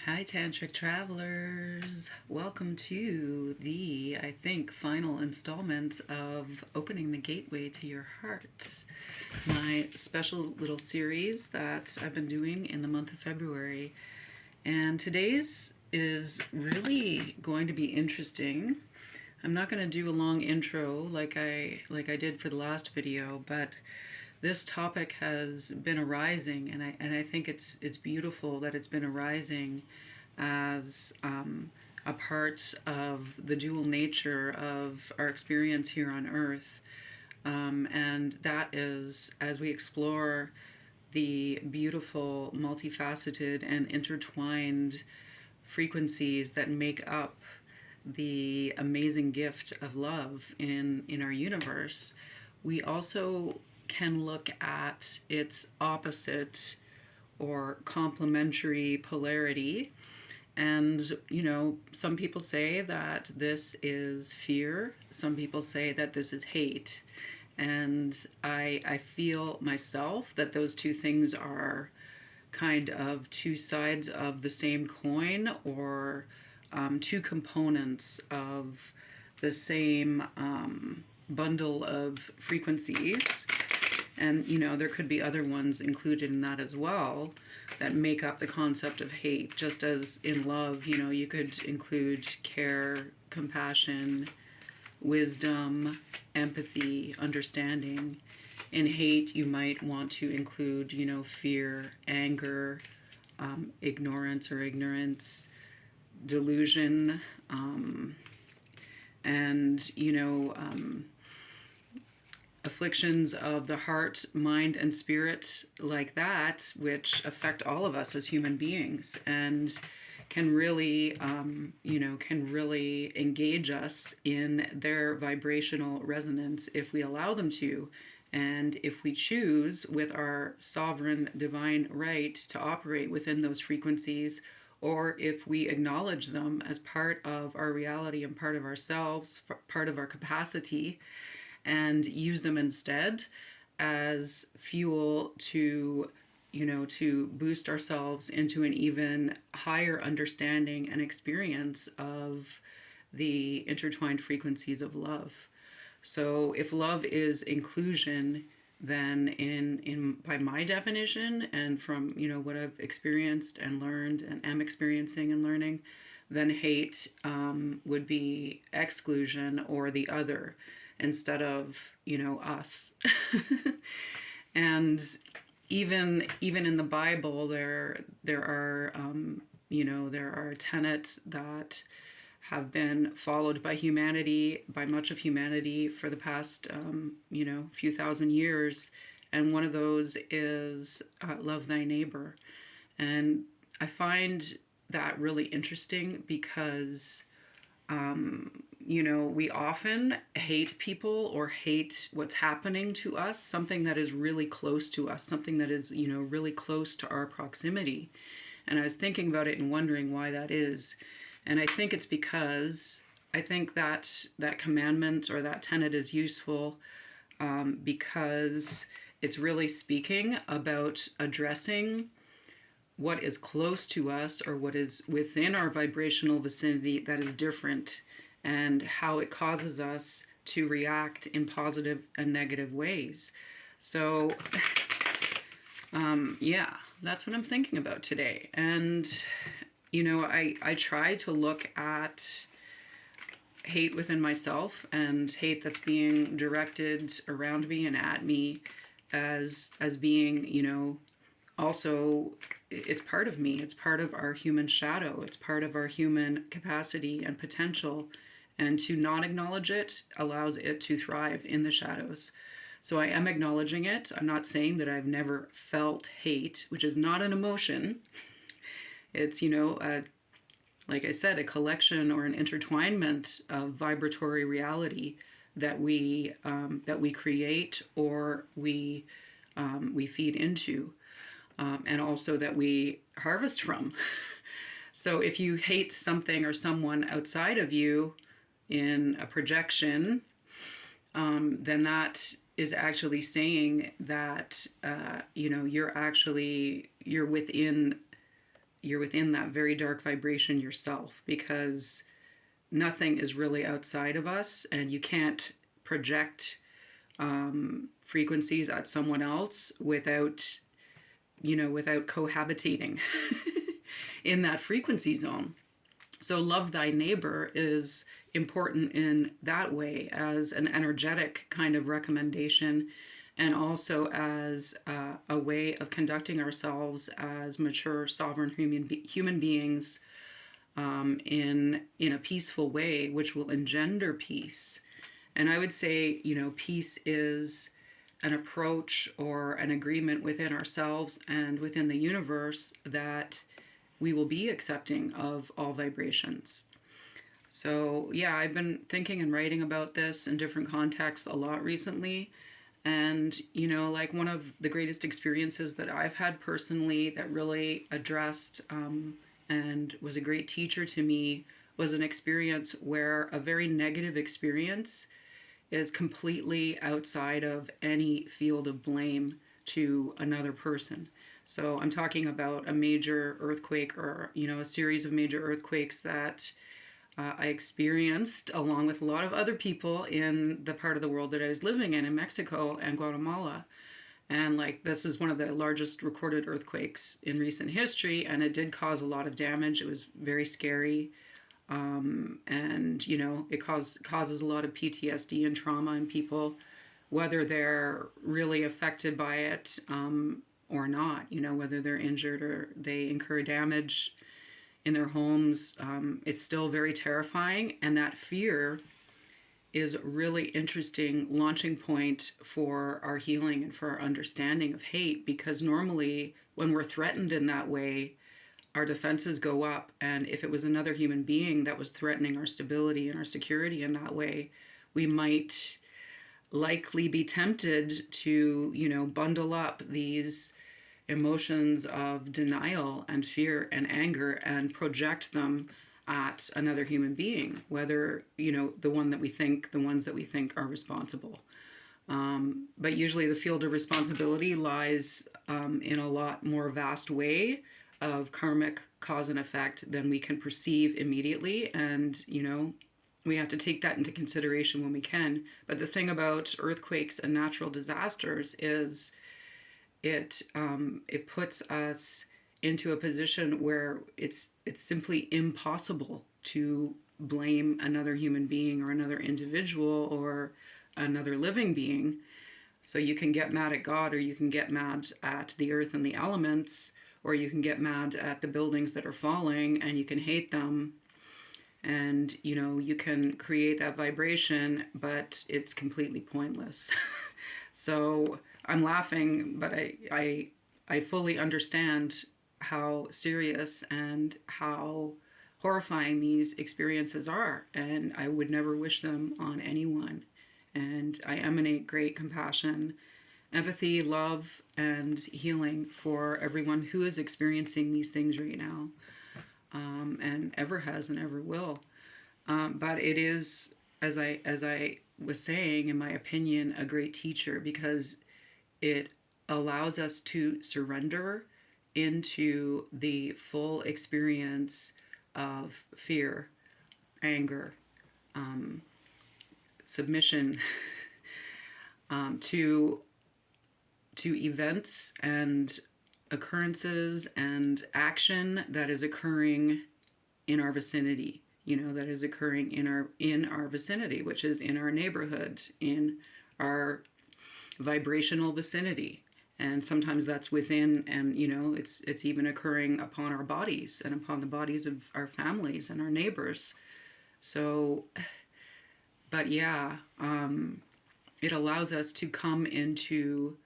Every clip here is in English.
Hi, Tantric travelers. Welcome to the, I think, final installment of Opening the Gateway to Your Heart, my special little series that I've been doing in the month of February. And today's is really going to be interesting. I'm not going to do a long intro like I did for the last video, but this topic has been arising, and I think it's beautiful that it's been arising as a part of the dual nature of our experience here on Earth, and that is as we explore the beautiful, multifaceted, and intertwined frequencies that make up the amazing gift of love in our universe. We also can look at its opposite or complementary polarity. And, some people say that this is fear. Some people say that this is hate. And I feel myself that those two things are kind of two sides of the same coin, or two components of the same bundle of frequencies. And, there could be other ones included in that as well that make up the concept of hate. Just as in love, you could include care, compassion, wisdom, empathy, understanding. In hate, you might want to include, fear, anger, ignorance or ignorance, delusion, and, afflictions of the heart, mind, and spirit like that, which affect all of us as human beings and can really, can really engage us in their vibrational resonance if we allow them to. And if we choose, with our sovereign divine right, to operate within those frequencies, or if we acknowledge them as part of our reality and part of ourselves, part of our capacity, and use them instead as fuel to, to boost ourselves into an even higher understanding and experience of the intertwined frequencies of love. So if love is inclusion, then in by my definition and from what I've experienced and learned and am experiencing and learning, then hate would be exclusion or the other, instead of us. And even in the Bible, there are there are tenets that have been followed by humanity, by much of humanity, for the past few thousand years, and one of those is love thy neighbor. And I find that really interesting because we often hate people or hate what's happening to us, something that is really close to us, something that is, really close to our proximity. And I was thinking about it and wondering why that is. And I think it's because I think that commandment or that tenet is useful because it's really speaking about addressing what is close to us or what is within our vibrational vicinity that is different, and how it causes us to react in positive and negative ways. So, that's what I'm thinking about today. And, I try to look at hate within myself and hate that's being directed around me and at me as being, also, it's part of me. It's part of our human shadow. It's part of our human capacity and potential. And to not acknowledge it allows it to thrive in the shadows. So I am acknowledging it. I'm not saying that I've never felt hate, which is not an emotion. It's, like I said, a collection or an intertwinement of vibratory reality that we create or we feed into. And also that we harvest from. So if you hate something or someone outside of you in a projection, then that is actually saying that you're within you're within that very dark vibration yourself, because nothing is really outside of us, and you can't project frequencies at someone else without, without cohabitating in that frequency zone. So love thy neighbor is important in that way, as an energetic kind of recommendation, and also as a way of conducting ourselves as mature, sovereign human beings, in a peaceful way, which will engender peace. And I would say, peace is an approach or an agreement within ourselves and within the universe that we will be accepting of all vibrations. So yeah, I've been thinking and writing about this in different contexts a lot recently. And, like one of the greatest experiences that I've had personally that really addressed and was a great teacher to me was an experience where a very negative experience is completely outside of any field of blame to another person. So I'm talking about a major earthquake, or, a series of major earthquakes that I experienced along with a lot of other people in the part of the world that I was living in Mexico and Guatemala. And this is one of the largest recorded earthquakes in recent history, and it did cause a lot of damage. It was very scary. And, it causes a lot of PTSD and trauma in people, whether they're really affected by it or not, whether they're injured or they incur damage in their homes. It's still very terrifying. And that fear is a really interesting launching point for our healing and for our understanding of hate, because normally when we're threatened in that way, our defenses go up. And if it was another human being that was threatening our stability and our security in that way, we might likely be tempted to, bundle up these emotions of denial and fear and anger and project them at another human being, whether, the ones that we think are responsible. But usually the field of responsibility lies in a lot more vast way of karmic cause and effect than we can perceive immediately. And, we have to take that into consideration when we can. But the thing about earthquakes and natural disasters is it puts us into a position where it's simply impossible to blame another human being or another individual or another living being. So you can get mad at God, or you can get mad at the earth and the elements, or you can get mad at the buildings that are falling, and you can hate them. And, you can create that vibration, but it's completely pointless. So I'm laughing, but I fully understand how serious and how horrifying these experiences are. And I would never wish them on anyone. And I emanate great compassion, empathy, love, and healing for everyone who is experiencing these things right now, and ever has and ever will. But it is, as I was saying, in my opinion, a great teacher, because it allows us to surrender into the full experience of fear, anger, submission to events and occurrences and action that is occurring in our vicinity, that is occurring in our vicinity, which is in our neighborhood, in our vibrational vicinity. And sometimes that's within, and it's even occurring upon our bodies and upon the bodies of our families and our neighbors. So, but yeah, it allows us to come into,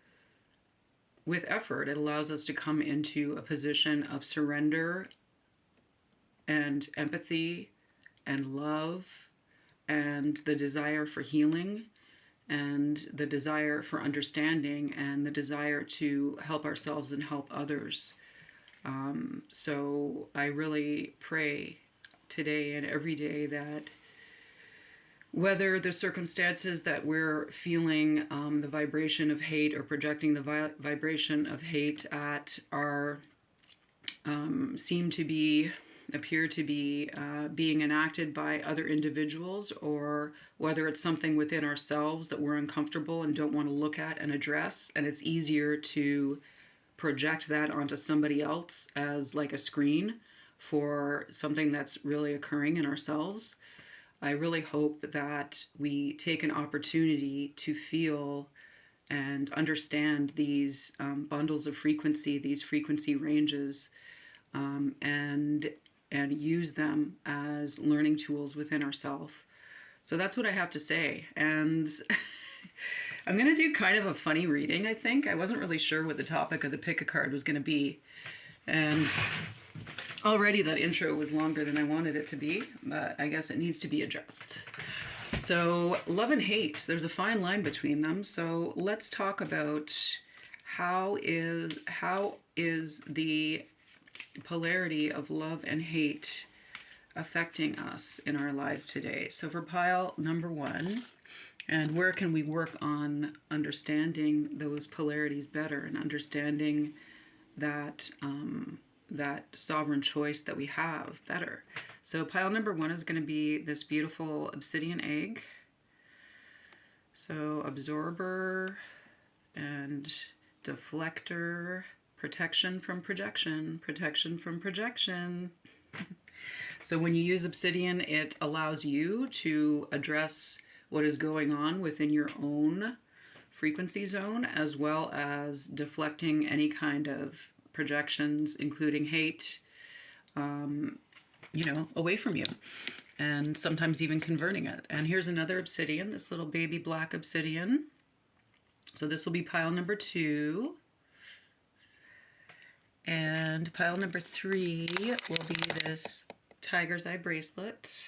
with effort, it allows us to come into a position of surrender and empathy and love and the desire for healing and the desire for understanding and the desire to help ourselves and help others. So I really pray today and every day that whether the circumstances that we're feeling the vibration of hate or projecting the vibration of hate at are seem to appear to be being enacted by other individuals, or whether it's something within ourselves that we're uncomfortable and don't want to look at and address, and it's easier to project that onto somebody else as like a screen for something that's really occurring in ourselves. I really hope that we take an opportunity to feel and understand these bundles of frequency, these frequency ranges, and use them as learning tools within ourselves. So that's what I have to say. And I'm going to do kind of a funny reading, I think. I wasn't really sure what the topic of the pick a card was going to be. And already that intro was longer than I wanted it to be, but I guess it needs to be addressed. So love and hate, there's a fine line between them. So let's talk about how is the polarity of love and hate affecting us in our lives today. So for pile number 1, and where can we work on understanding those polarities better and understanding that that sovereign choice that we have better. So pile number 1 is going to be this beautiful obsidian egg. So absorber and deflector, protection from projection, protection from projection. So when you use obsidian, it allows you to address what is going on within your own frequency zone, as well as deflecting any kind of projections, including hate, away from you, and sometimes even converting it. And here's another obsidian, this little baby black obsidian. So this will be pile number 2. And pile number 3 will be this tiger's eye bracelet.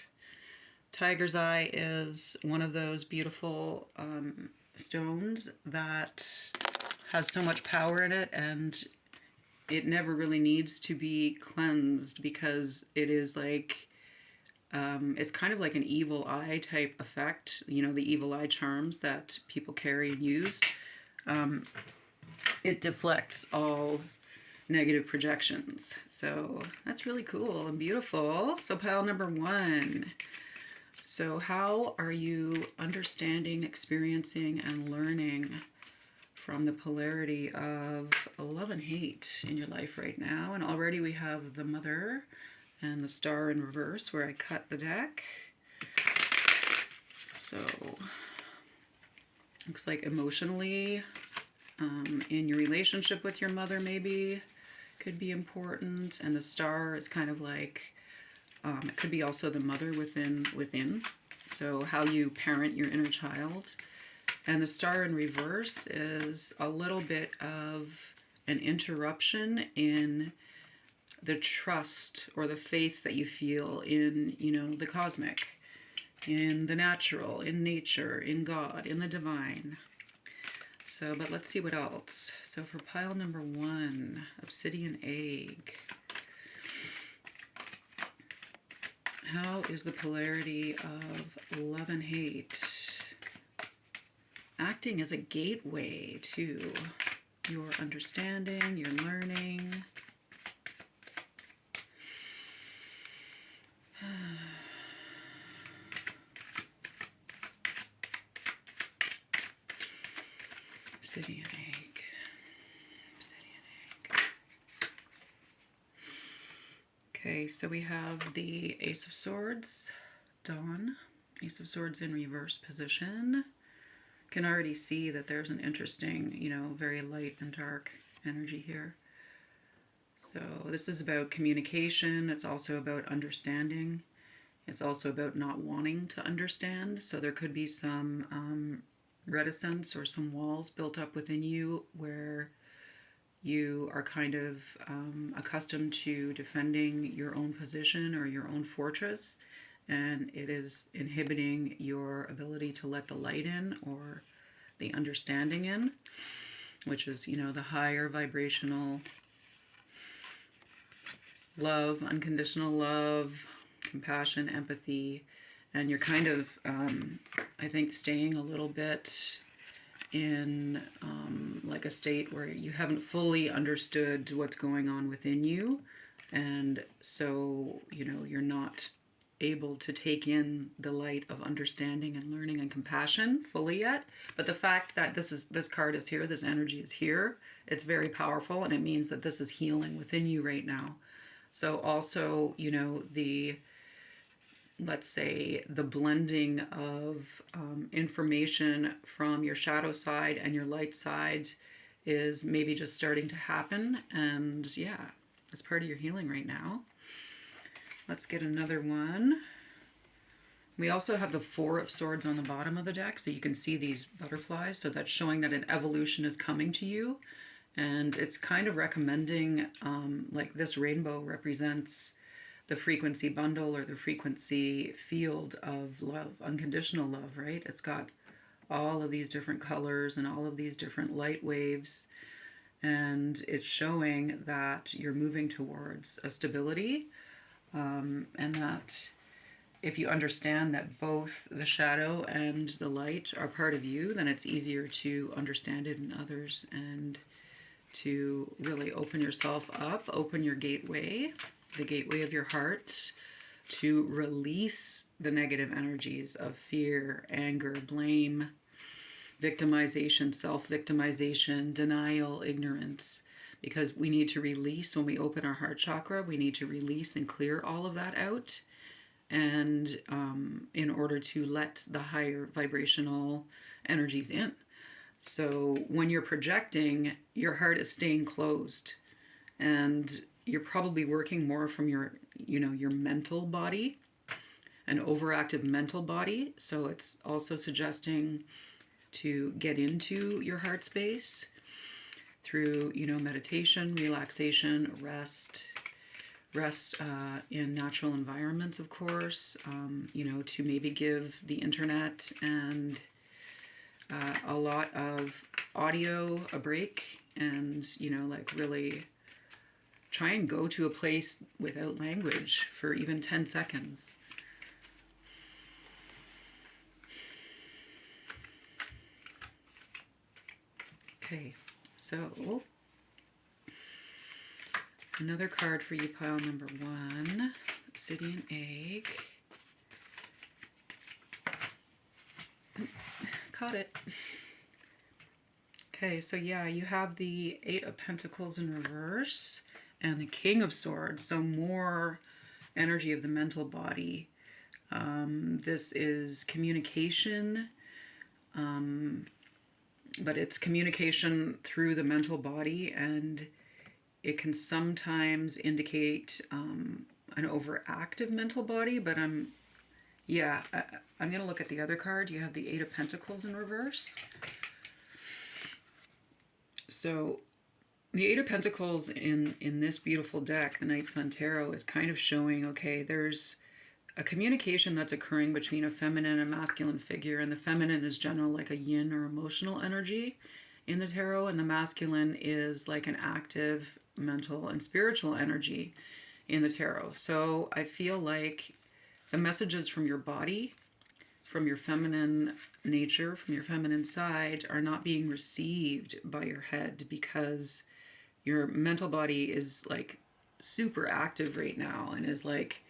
Tiger's eye is one of those beautiful stones that has so much power in it, and it never really needs to be cleansed because it is like, it's kind of like an evil eye type effect, the evil eye charms that people carry and use. It deflects all negative projections. So that's really cool and beautiful. So pile number 1. So how are you understanding, experiencing, and learning from the polarity of love and hate in your life right now? And already we have the Mother and the Star in reverse where I cut the deck. So looks like emotionally, in your relationship with your mother maybe could be important. And the Star is kind of like, it could be also the mother within. So how you parent your inner child. And the Star in reverse is a little bit of an interruption in the trust or the faith that you feel in, the cosmic, in the natural, in nature, in God, in the divine. So, but let's see what else. So for pile number 1, obsidian egg. How is the polarity of love and hate acting as a gateway to your understanding, your learning? Obsidian egg. Obsidian egg. Okay, so we have the Ace of Swords, Dawn. Ace of Swords in reverse position. Can already see that there's an interesting, very light and dark energy here. So this is about communication. It's also about understanding. It's also about not wanting to understand. So there could be some reticence or some walls built up within you where you are kind of accustomed to defending your own position or your own fortress, and it is inhibiting your ability to let the light in or the understanding in, which is, the higher vibrational love, unconditional love, compassion, empathy. And you're kind of, I think, staying a little bit in like a state where you haven't fully understood what's going on within you. And so, you know, you're not able to take in the light of understanding and learning and compassion fully yet. But the fact that this card is here, this energy is here, it's very powerful, and it means that this is healing within you right now. So also, you know, let's say the blending of information from your shadow side and your light side is maybe just starting to happen. And yeah, it's part of your healing right now. Let's get another one. We also have the Four of Swords on the bottom of the deck, so you can see these butterflies. So that's showing that an evolution is coming to you. And it's kind of recommending, like this rainbow represents the frequency bundle or the frequency field of love, unconditional love, right? It's got all of these different colors and all of these different light waves. And it's showing that you're moving towards a stability, and that if you understand that both the shadow and the light are part of you, then it's easier to understand it in others and to really open yourself up, open your gateway, the gateway of your heart, to release the negative energies of fear, anger, blame, victimization, self-victimization, denial, ignorance. Because we need to release, when we open our heart chakra, we need to release and clear all of that out. And in order to let the higher vibrational energies in. So when you're projecting, your heart is staying closed, and you're probably working more from your, you know, your mental body, an overactive mental body. So it's also suggesting to get into your heart space through, you know, meditation, relaxation, rest in natural environments, of course, you know, to maybe give the internet and a lot of audio a break, and, you know, like really try and go to a place without language for even 10 seconds. Okay, so another card for you, pile number 1, obsidian egg. Caught it. Okay, so yeah, you have the Eight of Pentacles in reverse and the King of Swords, so more energy of the mental body. This is communication, but it's communication through the mental body, and it can sometimes indicate an overactive mental body, but I'm going to look at the other card. You have the Eight of Pentacles in reverse. So the Eight of Pentacles in this beautiful deck, the Night Sun Tarot, is kind of showing, okay, there's a communication that's occurring between a feminine and masculine figure, and the feminine is general, like a yin or emotional energy in the tarot, and the masculine is like an active mental and spiritual energy in the tarot. So I feel like the messages from your body, from your feminine nature, from your feminine side, are not being received by your head, because your mental body is like super active right now and is like,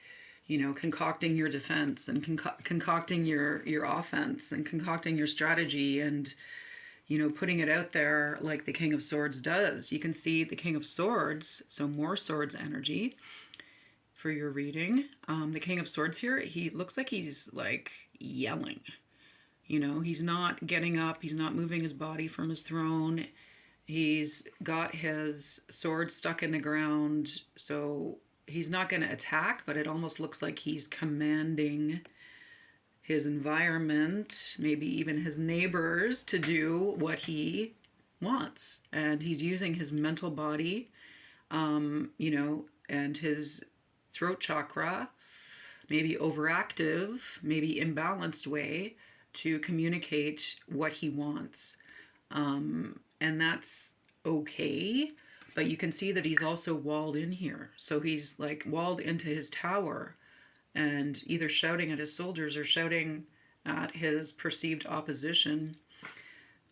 you know, concocting your defense and concocting your offense and concocting your strategy and, you know, putting it out there like the King of Swords does. You can see the King of Swords, so more swords energy for your reading. The King of Swords here, he looks like he's like yelling. You know, he's not getting up, he's not moving his body from his throne. He's got his sword stuck in the ground, so he's not going to attack, but it almost looks like he's commanding his environment, maybe even his neighbors, to do what he wants. And he's using his mental body, you know, and his throat chakra, maybe overactive, maybe imbalanced way, to communicate what he wants. And that's okay. But you can see that he's also walled in here. So he's like walled into his tower and either shouting at his soldiers or shouting at his perceived opposition,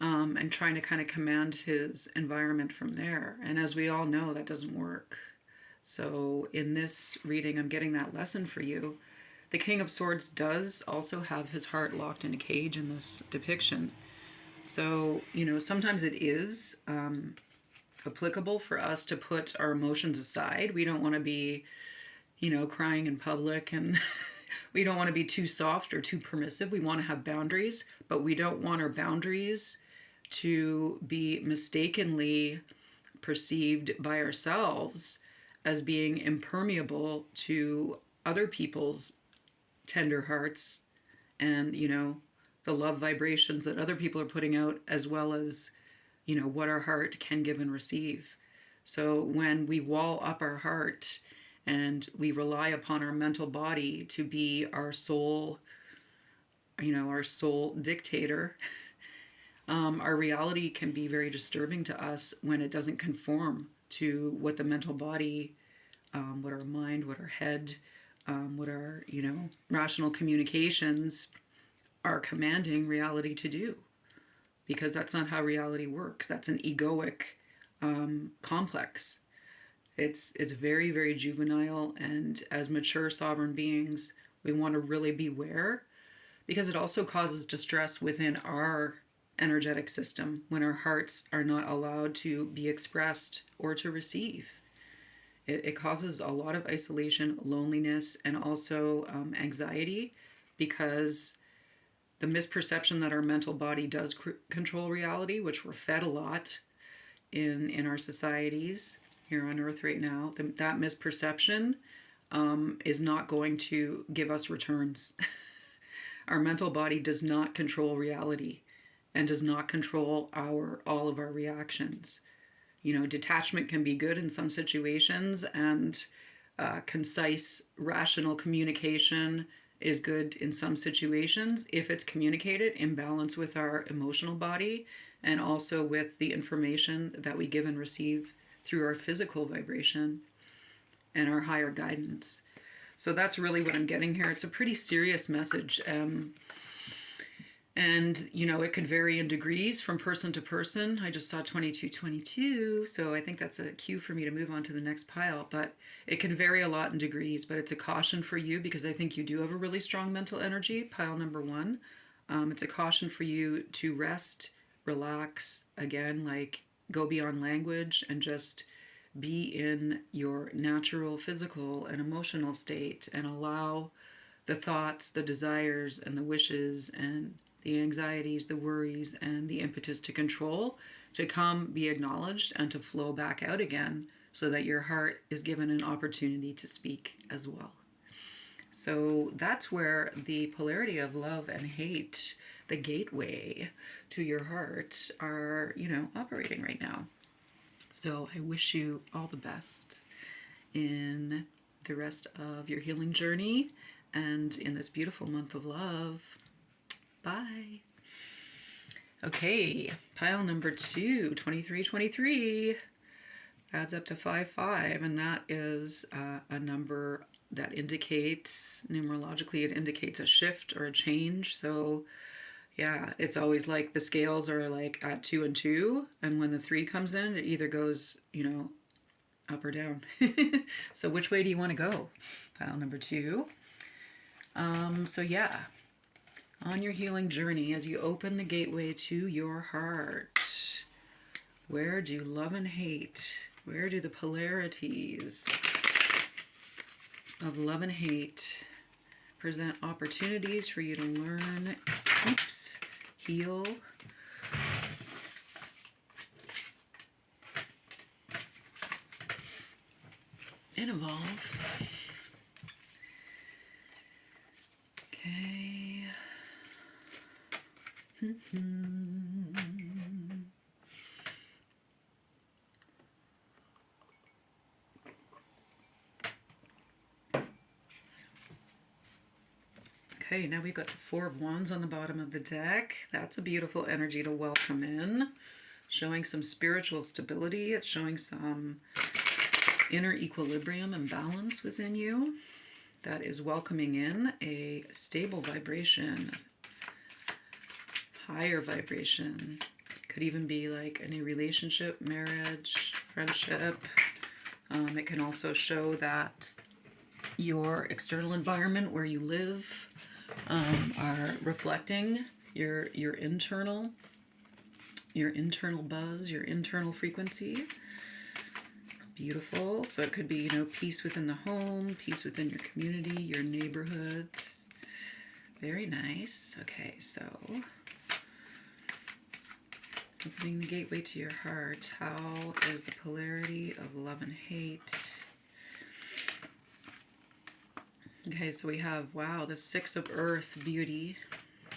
and trying to kind of command his environment from there. And as we all know, that doesn't work. So in this reading, I'm getting that lesson for you. The King of Swords does also have his heart locked in a cage in this depiction. So, sometimes it is applicable for us to put our emotions aside. We don't want to be, crying in public, and we don't want to be too soft or too permissive. We want to have boundaries, but we don't want our boundaries to be mistakenly perceived by ourselves as being impermeable to other people's tender hearts and, the love vibrations that other people are putting out, as well as, what our heart can give and receive. So when we wall up our heart and we rely upon our mental body to be our soul, our soul dictator, our reality can be very disturbing to us when it doesn't conform to what the mental body, what our mind, what our head, what our, rational communications are commanding reality to do. Because that's not how reality works. That's an egoic complex. It's very, very juvenile, and as mature sovereign beings, we want to really beware, because it also causes distress within our energetic system when our hearts are not allowed to be expressed or to receive. It causes a lot of isolation, loneliness, and also anxiety, because the misperception that our mental body does control reality, which we're fed a lot in our societies here on Earth right now, that misperception is not going to give us returns. Our mental body does not control reality and does not control all of our reactions. Detachment can be good in some situations, and concise, rational communication is good in some situations if it's communicated in balance with our emotional body and also with the information that we give and receive through our physical vibration and our higher guidance. So that's really what I'm getting here. It's a pretty serious message. And, it could vary in degrees from person to person. I just saw 2222, so I think that's a cue for me to move on to the next pile. But it can vary a lot in degrees, but it's a caution for you because I think you do have a really strong mental energy, pile number 1. It's a caution for you to rest, relax, again, go beyond language and just be in your natural physical and emotional state and allow the thoughts, the desires, and the wishes, and the anxieties, the worries, and the impetus to control to come, be acknowledged, and to flow back out again so that your heart is given an opportunity to speak as well. So that's where the polarity of love and hate, the gateway to your heart, are, operating right now. So I wish you all the best in the rest of your healing journey and in this beautiful month of love. Bye. Okay, pile number 2, 2323, adds up to 55, and that is a number that indicates, numerologically, it indicates a shift or a change. So yeah, it's always like the scales are like at 2 and 2, and when the 3 comes in, it either goes, up or down. So which way do you want to go? Pile number 2. So yeah, on your healing journey, as you open the gateway to your heart, where do love and hate, where do the polarities of love and hate present opportunities for you to learn, heal, and evolve? Okay. Okay, now we've got the 4 of Wands on the bottom of the deck. That's a beautiful energy to welcome in, showing some spiritual stability. It's showing some inner equilibrium and balance within you. That is welcoming in a stable vibration, higher vibration. Could even be like a new relationship, marriage, friendship, It can also show that your external environment where you live are reflecting your internal buzz, your internal frequency. Beautiful. So it could be, you know, peace within the home, peace within your community, your neighborhoods. Very nice. Okay, so opening the gateway to your heart. How is the polarity of love and hate? Okay, so we have, wow, the Six of Earth, beauty.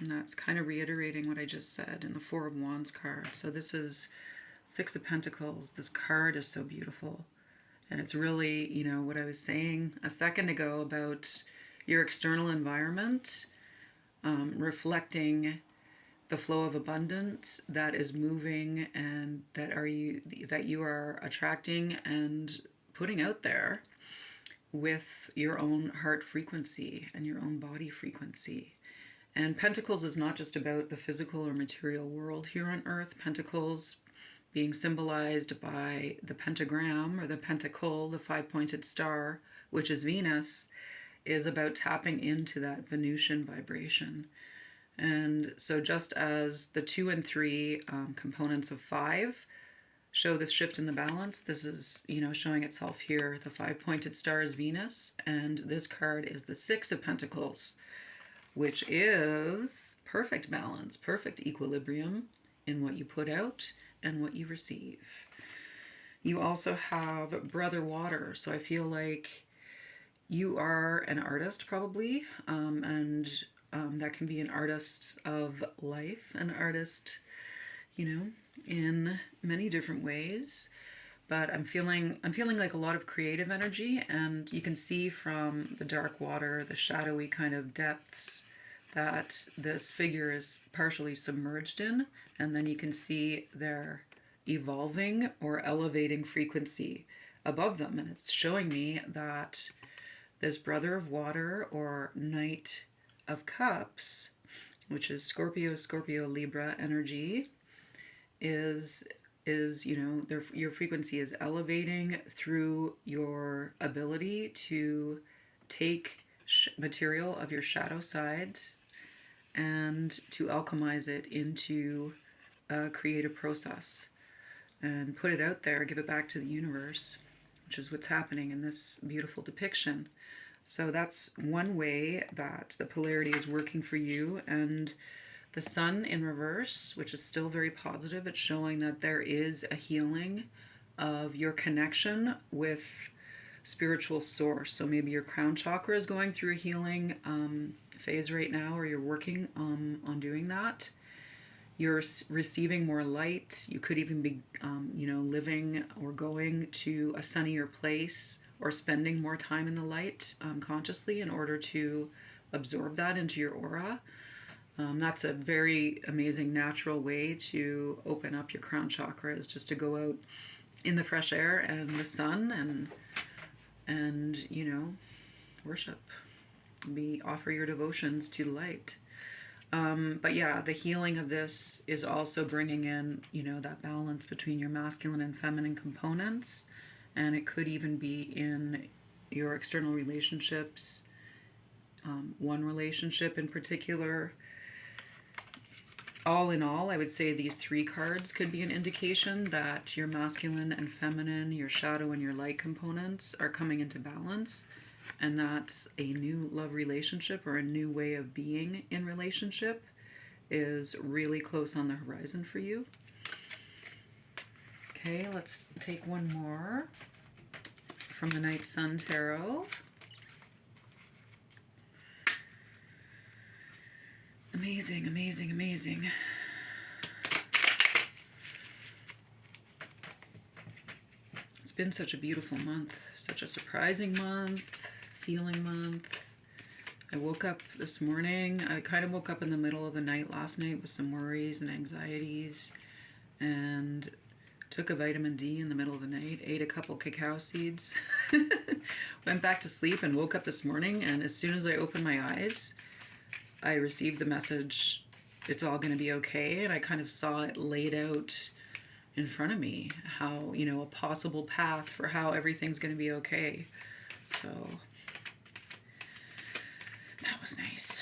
And that's kind of reiterating what I just said in the Four of Wands card. So this is Six of Pentacles. This card is so beautiful. And it's really, you know, what I was saying a second ago about your external environment reflecting the flow of abundance that is moving and that you are attracting and putting out there with your own heart frequency and your own body frequency. And Pentacles is not just about the physical or material world here on Earth. Pentacles being symbolized by the pentagram or the pentacle, the five-pointed star, which is Venus, is about tapping into that Venusian vibration. And so just as the 2 and 3 components of 5 show this shift in the balance, this is, you know, showing itself here. The five-pointed star is Venus, and this card is the 6 of Pentacles, which is perfect balance, perfect equilibrium in what you put out and what you receive. You also have Brother Water, so I feel like you are an artist probably, and that can be an artist of life, an artist, you know, in many different ways. But I'm feeling like a lot of creative energy, and you can see from the dark water, the shadowy kind of depths that this figure is partially submerged in, and then you can see their evolving or elevating frequency above them. And it's showing me that this Brother of Water or Knight of Cups, which is Scorpio, Libra energy, is you know, your frequency is elevating through your ability to take material of your shadow sides and to alchemize it into a creative process and put it out there, give it back to the universe, which is what's happening in this beautiful depiction. So that's one way that the polarity is working for you. And the Sun in reverse, which is still very positive, it's showing that there is a healing of your connection with spiritual source. So maybe your crown chakra is going through a healing phase right now, or you're working on doing that. You're receiving more light. You could even be, you know, living or going to a sunnier place or spending more time in the light consciously in order to absorb that into your aura. That's a very amazing natural way to open up your crown chakra, is just to go out in the fresh air and the sun and you know, worship. Offer your devotions to the light. But yeah, the healing of this is also bringing in, you know, that balance between your masculine and feminine components. And it could even be in your external relationships, one relationship in particular. All in all, I would say these 3 cards could be an indication that your masculine and feminine, your shadow and your light components are coming into balance. And that's a new love relationship or a new way of being in relationship is really close on the horizon for you. Okay, let's take one more from the Night Sun Tarot. Amazing, amazing, amazing. It's been such a beautiful month, such a surprising month, healing month. I woke up this morning, I kind of woke up in the middle of the night last night with some worries and anxieties, and took a vitamin D in the middle of the night, ate a couple cacao seeds, went back to sleep and woke up this morning, and as soon as I opened my eyes, I received the message, it's all going to be okay, and I kind of saw it laid out in front of me, how, you know, a possible path for how everything's going to be okay. So that was nice.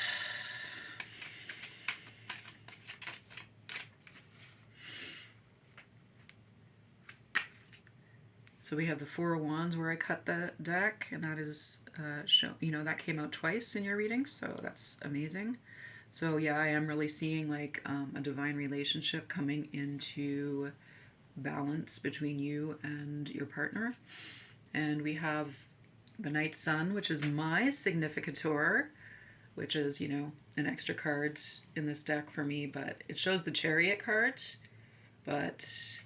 So we have the Four of Wands where I cut the deck, and that is, you know, that came out twice in your reading, so that's amazing. So yeah, I am really seeing like a divine relationship coming into balance between you and your partner. And we have the Night Sun, which is my significator, which is, you know, an extra card in this deck for me, but it shows the Chariot card, but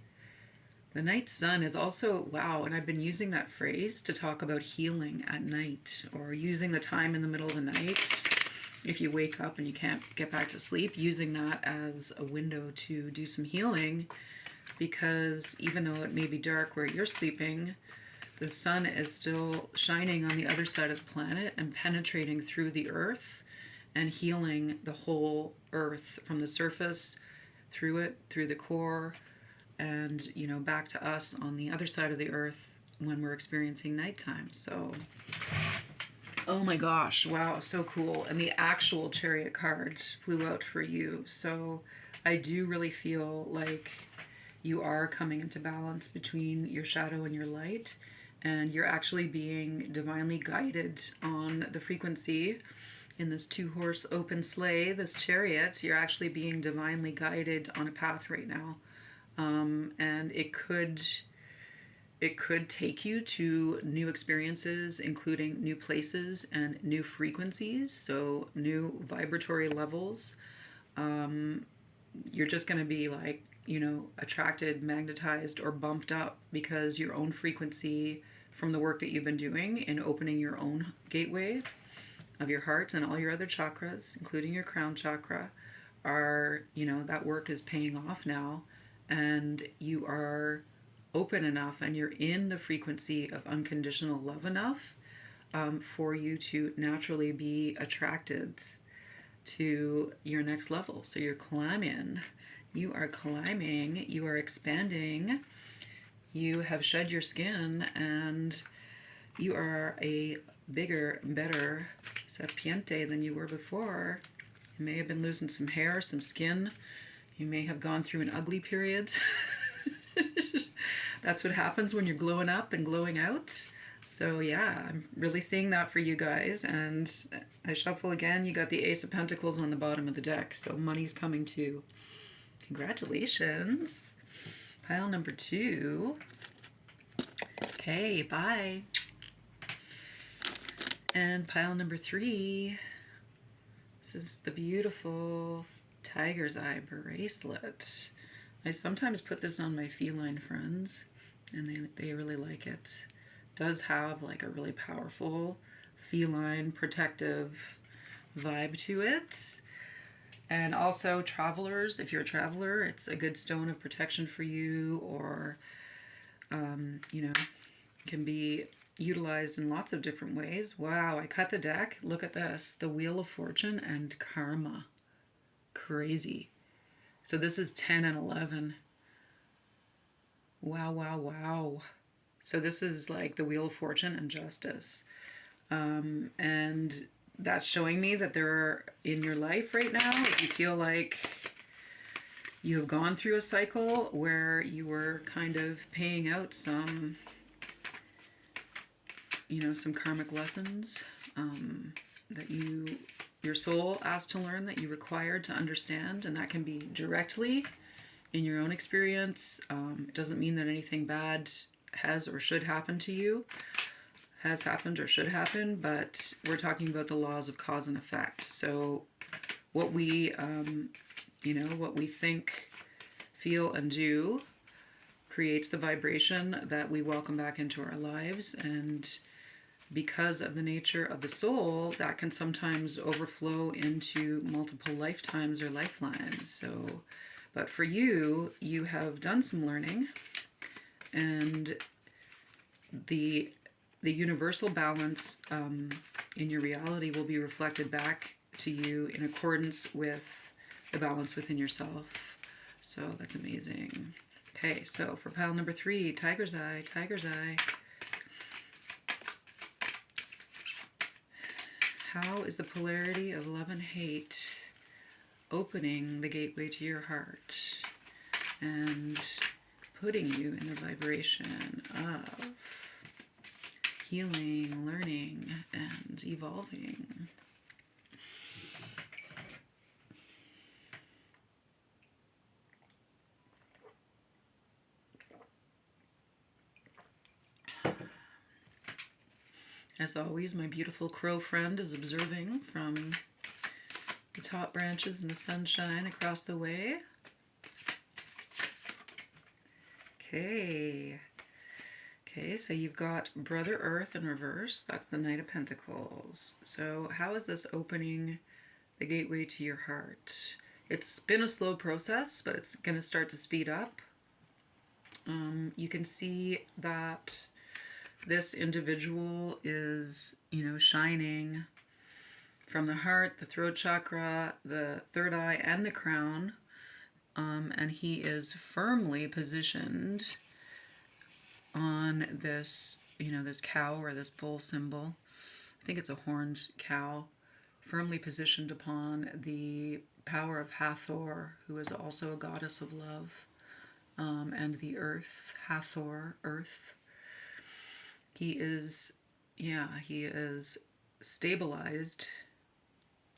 the Night Sun is also, wow, and I've been using that phrase to talk about healing at night, or using the time in the middle of the night, if you wake up and you can't get back to sleep, using that as a window to do some healing, because even though it may be dark where you're sleeping, the sun is still shining on the other side of the planet and penetrating through the earth and healing the whole earth from the surface, through it, through the core, and, you know, back to us on the other side of the earth when we're experiencing nighttime. So, oh my gosh, wow, so cool. And the actual Chariot card flew out for you. So I do really feel like you are coming into balance between your shadow and your light, and you're actually being divinely guided on the frequency in this 2-horse open sleigh, this chariot. You're actually being divinely guided on a path right now. And it could take you to new experiences, including new places and new frequencies, so new vibratory levels. You're just going to be like, you know, attracted, magnetized, or bumped up because your own frequency from the work that you've been doing in opening your own gateway of your heart and all your other chakras, including your crown chakra, are, you know, that work is paying off now. And you are open enough and you're in the frequency of unconditional love enough for you to naturally be attracted to your next level. So you're climbing, you are expanding, you have shed your skin, and you are a bigger, better sapiente than you were before. You may have been losing some hair, some skin. You may have gone through an ugly period. That's what happens when you're glowing up and glowing out. So yeah, I'm really seeing that for you guys. And I shuffle again. You got the Ace of Pentacles on the bottom of the deck. So money's coming too. Congratulations. Pile number 2. Okay, bye. And pile number 3. This is the beautiful Tiger's Eye bracelet. I sometimes put this on my feline friends, and they really like it. It does have like a really powerful feline protective vibe to it. And also travelers, if you're a traveler, it's a good stone of protection for you, or you know, can be utilized in lots of different ways. Wow, I cut the deck. Look at this. The Wheel of Fortune and Karma. Crazy. So this is 10 and 11. Wow, wow, wow. So this is like the Wheel of Fortune and Justice. And that's showing me that there are, in your life right now, if you feel like you have gone through a cycle where you were kind of paying out some, you know, some karmic lessons that your soul asked to learn, that you required to understand, and that can be directly in your own experience. It doesn't mean that anything bad has or should happen to you, has happened or should happen, but we're talking about the laws of cause and effect. So what we, you know, what we think, feel, and do creates the vibration that we welcome back into our lives. And because of the nature of the soul, that can sometimes overflow into multiple lifetimes or lifelines. So, but for you, you have done some learning, and the universal balance in your reality will be reflected back to you in accordance with the balance within yourself. So that's amazing. Okay, so for pile number 3, Tiger's Eye, Tiger's Eye. How is the polarity of love and hate opening the gateway to your heart and putting you in the vibration of healing, learning, and evolving? As always, my beautiful crow friend is observing from the top branches in the sunshine across the way. Okay. Okay, so you've got Brother Earth in reverse. That's the Knight of Pentacles. So how is this opening the gateway to your heart? It's been a slow process, but it's going to start to speed up. You can see that this individual is, shining from the heart, the throat chakra, the third eye, and the crown. And he is firmly positioned on this, this cow or this bull symbol. I think it's a horned cow, firmly positioned upon the power of Hathor, who is also a goddess of love, and the earth, Hathor, earth. He is stabilized,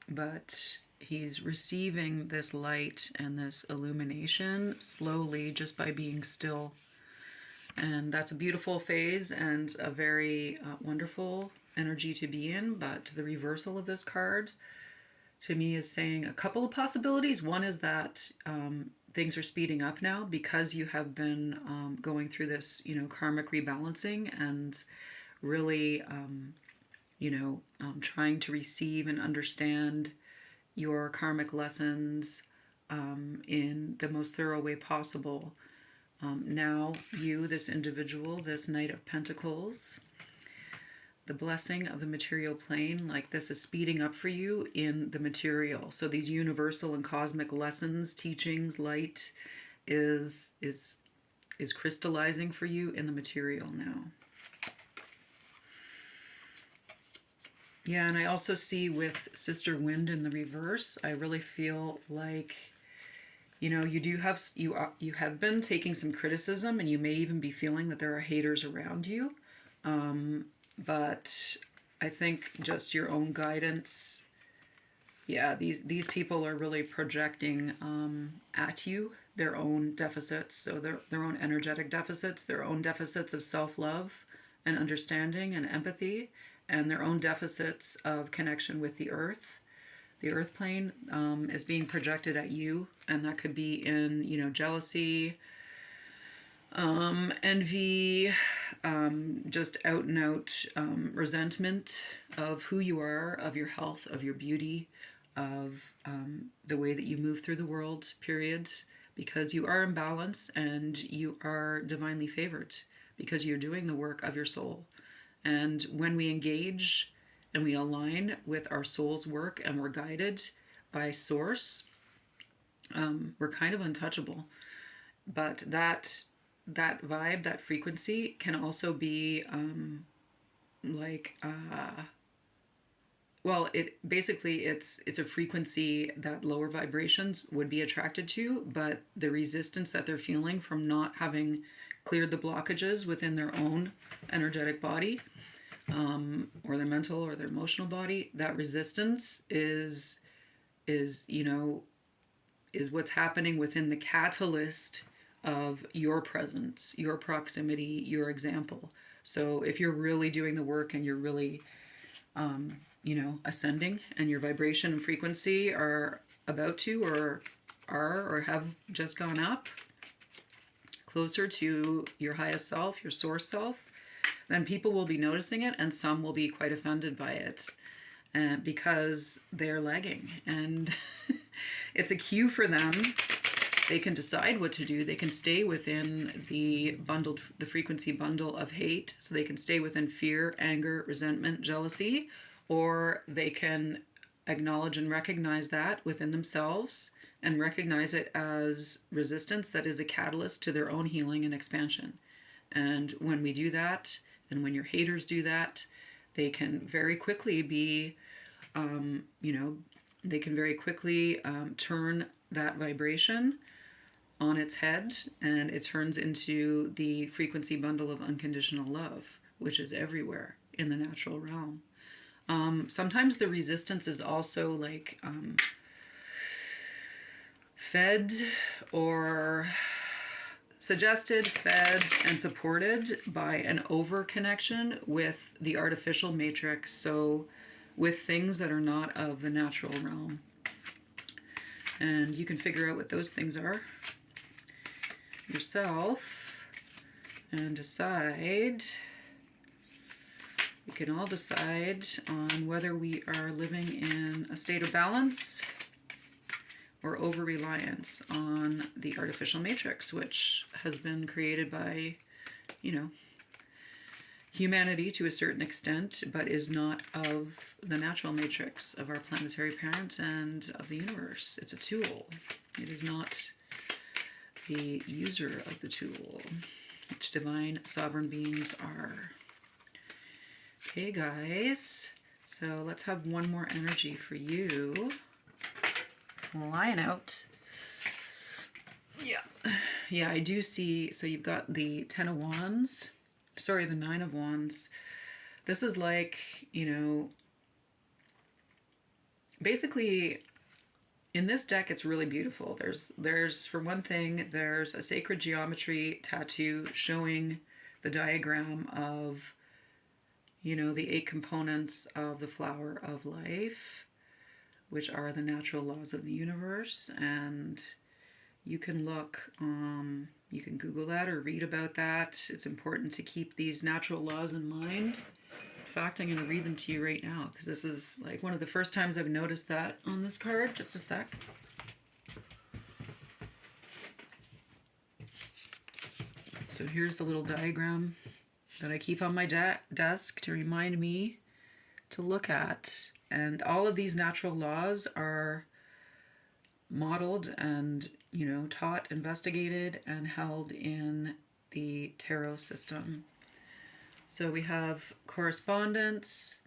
but he's receiving this light and this illumination slowly just by being still. And that's a beautiful phase and a very wonderful energy to be in. But the reversal of this card to me is saying a couple of possibilities. One is that things are speeding up now because you have been going through this, karmic rebalancing and really, trying to receive and understand your karmic lessons in the most thorough way possible. Now you, this individual, this Knight of Pentacles, the blessing of the material plane, like this is speeding up for you in the material. So these universal and cosmic lessons, teachings, light is crystallizing for you in the material now. Yeah, and I also see with Sister Wind in the reverse, I really feel like, you have been taking some criticism, and you may even be feeling that there are haters around you. But I think just your own guidance, these people are really projecting at you their own deficits, so their own energetic deficits, their own deficits of self-love and understanding and empathy, and their own deficits of connection with the earth. The earth plane is being projected at you, and that could be in, jealousy, envy, just out and out resentment of who you are, of your health, of your beauty, of the way that you move through the world, period, because you are in balance and you are divinely favored because you're doing the work of your soul. And when we engage and we align with our soul's work and we're guided by source, we're kind of untouchable. But that vibe, that frequency can also be it's a frequency that lower vibrations would be attracted to, but the resistance that they're feeling from not having cleared the blockages within their own energetic body, or their mental or their emotional body, that resistance is what's happening within the catalyst of your presence, your proximity, your example. So if you're really doing the work and you're really, ascending, and your vibration and frequency are about to or have just gone up closer to your highest self, your source self, then people will be noticing it, and some will be quite offended by it, because they're lagging. And it's a cue for them. They can decide what to do. They can stay within the frequency bundle of hate, so they can stay within fear, anger, resentment, jealousy, or they can acknowledge and recognize that within themselves and recognize it as resistance that is a catalyst to their own healing and expansion. And when we do that, and when your haters do that, they can very quickly be, they can very quickly turn that vibration on its head, and it turns into the frequency bundle of unconditional love, which is everywhere in the natural realm. Sometimes the resistance is also like fed or suggested, fed, and supported by an over connection with the artificial matrix, so with things that are not of the natural realm. And you can figure out what those things are yourself and decide. We can all decide on whether we are living in a state of balance or over-reliance on the artificial matrix, which has been created by, humanity to a certain extent, but is not of the natural matrix of our planetary parent and of the universe. It's a tool. It is not the user of the tool, which divine sovereign beings are. Okay, guys, so let's have one more energy for you. Lion out. Yeah, I do see. So you've got the 10 of Wands. Sorry, the 9 of Wands. This is like, basically in this deck, it's really beautiful. There's for one thing, there's a sacred geometry tattoo showing the diagram of, the 8 components of the flower of life, which are the natural laws of the universe. And you can look, you can Google that or read about that. It's important to keep these natural laws in mind. In fact, I'm going to read them to you right now, because this is like one of the first times I've noticed that on this card. Just a sec. So here's the little diagram that I keep on my desk to remind me to look at. And all of these natural laws are modeled and, taught, investigated, and held in the tarot system. So we have correspondence,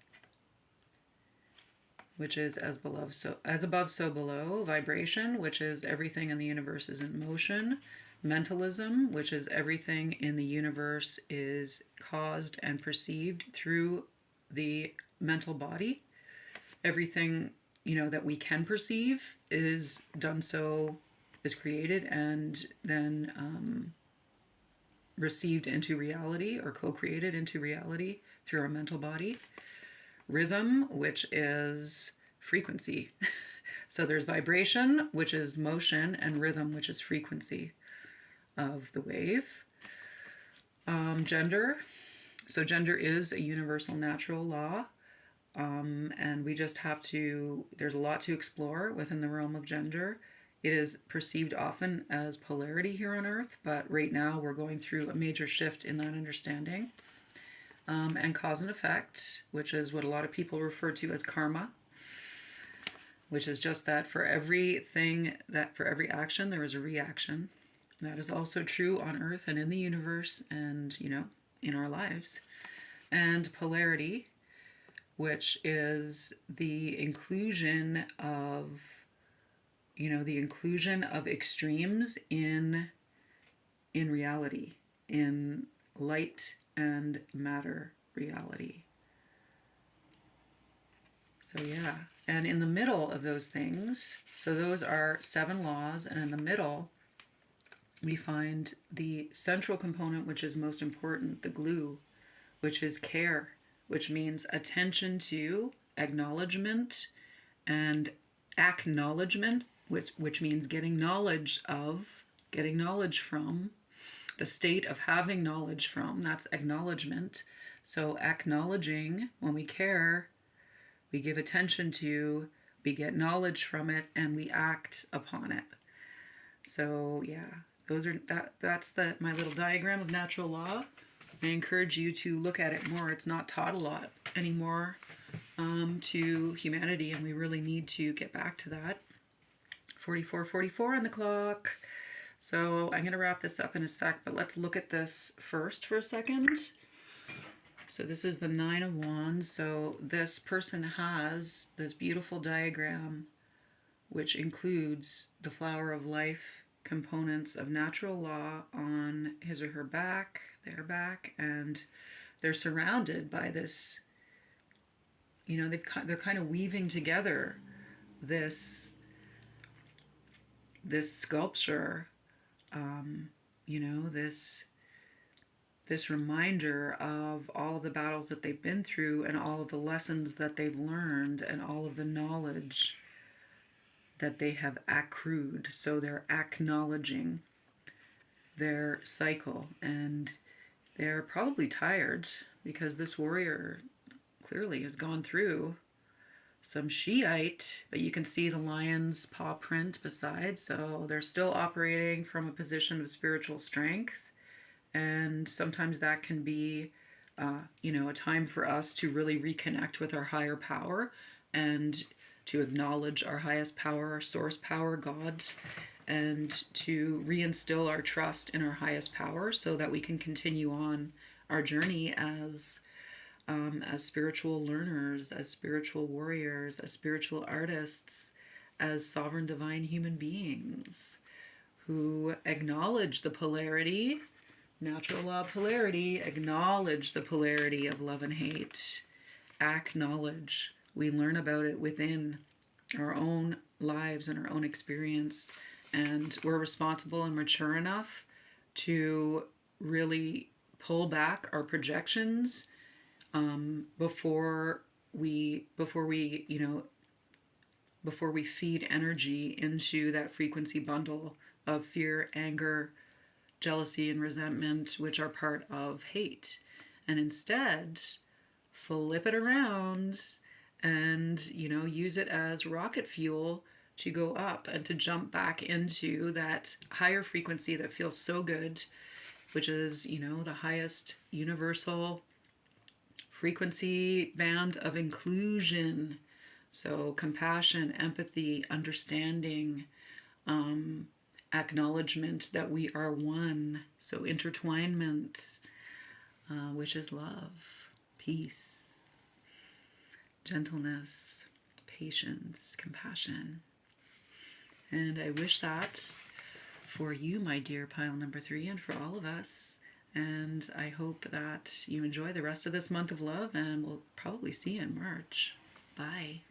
which is as above, so below. Vibration, which is everything in the universe is in motion. Mentalism, which is everything in the universe is caused and perceived through the mental body. Everything, that we can perceive is done so, is created and then received into reality or co-created into reality through our mental body. Rhythm, which is frequency. So there's vibration, which is motion, and rhythm, which is frequency of the wave. Gender. So gender is a universal natural law. And we just have to, there's a lot to explore within the realm of gender. It is perceived often as polarity here on Earth, but right now we're going through a major shift in that understanding. And cause and effect, which is what a lot of people refer to as karma, which is just that for every action, there is a reaction. That is also true on Earth and in the universe and, in our lives. And polarity, which is the inclusion of, extremes in reality, in light and matter reality. So yeah, and in the middle of those things, so those are 7 laws, and in the middle, we find the central component, which is most important, the glue, which is care, which means attention to, acknowledgement, and acknowledgement, which means getting knowledge from, the state of having knowledge from, that's acknowledgement. So acknowledging, when we care, we give attention to, we get knowledge from it, and we act upon it. So yeah, that's my little diagram of natural law. I encourage you to look at it more. It's not taught a lot anymore to humanity, and we really need to get back to that 44:44 on the clock. So I'm going to wrap this up in a sec, but let's look at this first for a second. So this is the Nine of Wands. So this person has this beautiful diagram, which includes the flower of life components of natural law on his or her back, their back, and they're surrounded by this, you know, they're kind of weaving together this sculpture, you know, this reminder of all of the battles that they've been through and all of the lessons that they've learned and all of the knowledge that they have accrued. So they're acknowledging their cycle, and they're probably tired because this warrior clearly has gone through some Shiite, but you can see the lion's paw print beside, so they're still operating from a position of spiritual strength. And sometimes that can be, you know, a time for us to really reconnect with our higher power and to acknowledge our highest power, our source power, God, and to reinstill our trust in our highest power so that we can continue on our journey as spiritual learners, as spiritual warriors, as spiritual artists, as sovereign divine human beings who acknowledge the polarity, natural law of polarity, acknowledge the polarity of love and hate, acknowledge. We learn about it within our own lives and our own experience, and we're responsible and mature enough to really pull back our projections before we feed energy into that frequency bundle of fear, anger, jealousy, and resentment, which are part of hate, and instead flip it around and, you know, use it as rocket fuel to go up and to jump back into that higher frequency that feels so good, which is, you know, the highest universal frequency band of inclusion. So compassion, empathy, understanding, acknowledgement that we are one. So intertwinement, which is love, peace, gentleness, patience, compassion. And I wish that for you, my dear pile number 3, and for all of us. And I hope that you enjoy the rest of this month of love, and we'll probably see you in March. Bye.